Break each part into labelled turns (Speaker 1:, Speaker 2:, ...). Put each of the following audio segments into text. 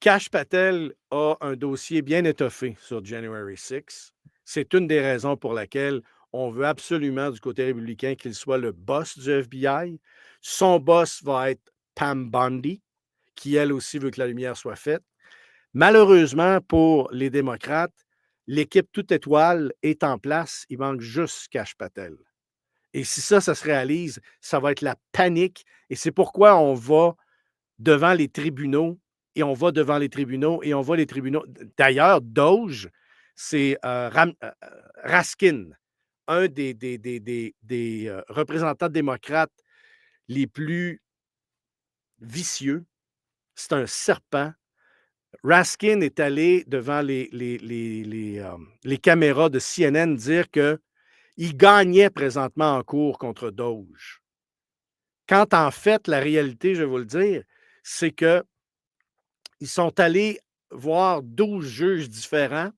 Speaker 1: Kash Patel a un dossier bien étoffé sur January 6. C'est une des raisons pour laquelle on veut absolument du côté républicain qu'il soit le boss du FBI. Son boss va être Pam Bondi, qui elle aussi veut que la lumière soit faite. Malheureusement pour les démocrates, l'équipe toute étoile est en place. Il manque juste Kash Patel. Et si ça se réalise, ça va être la panique. Et c'est pourquoi on va devant les tribunaux et on va devant les tribunaux et on va les tribunaux. D'ailleurs, Doge, c'est Raskin, un des représentants démocrates les plus vicieux. C'est un serpent. Raskin est allé devant les caméras de CNN dire qu'il gagnait présentement en cours contre Doge. Quand en fait, la réalité, je vais vous le dire, c'est qu'ils sont allés voir 12 juges différents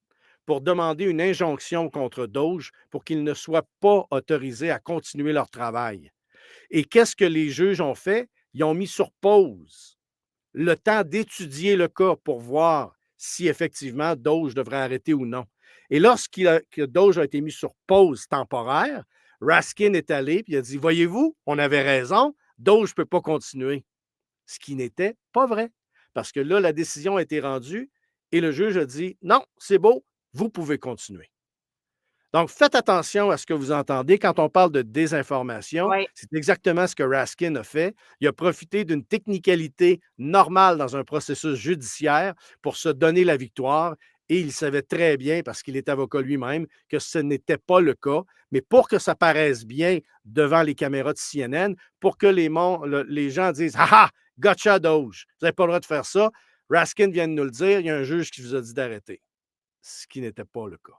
Speaker 1: pour demander une injonction contre Doge pour qu'ils ne soient pas autorisés à continuer leur travail. Et qu'est-ce que les juges ont fait? Ils ont mis sur pause le temps d'étudier le cas pour voir si effectivement Doge devrait arrêter ou non. Et que Doge a été mis sur pause temporaire, Raskin est allé et a dit, voyez-vous, on avait raison, Doge ne peut pas continuer. Ce qui n'était pas vrai. Parce que là, la décision a été rendue et le juge a dit, non, c'est beau, vous pouvez continuer. Donc, faites attention à ce que vous entendez quand on parle de désinformation.
Speaker 2: Oui.
Speaker 1: C'est exactement ce que Raskin a fait. Il a profité d'une technicalité normale dans un processus judiciaire pour se donner la victoire et il savait très bien, parce qu'il est avocat lui-même, que ce n'était pas le cas. Mais pour que ça paraisse bien devant les caméras de CNN, pour que les gens disent ah ah, gotcha Doge, vous n'avez pas le droit de faire ça, Raskin vient de nous le dire, il y a un juge qui vous a dit d'arrêter. Ce qui n'était pas le cas.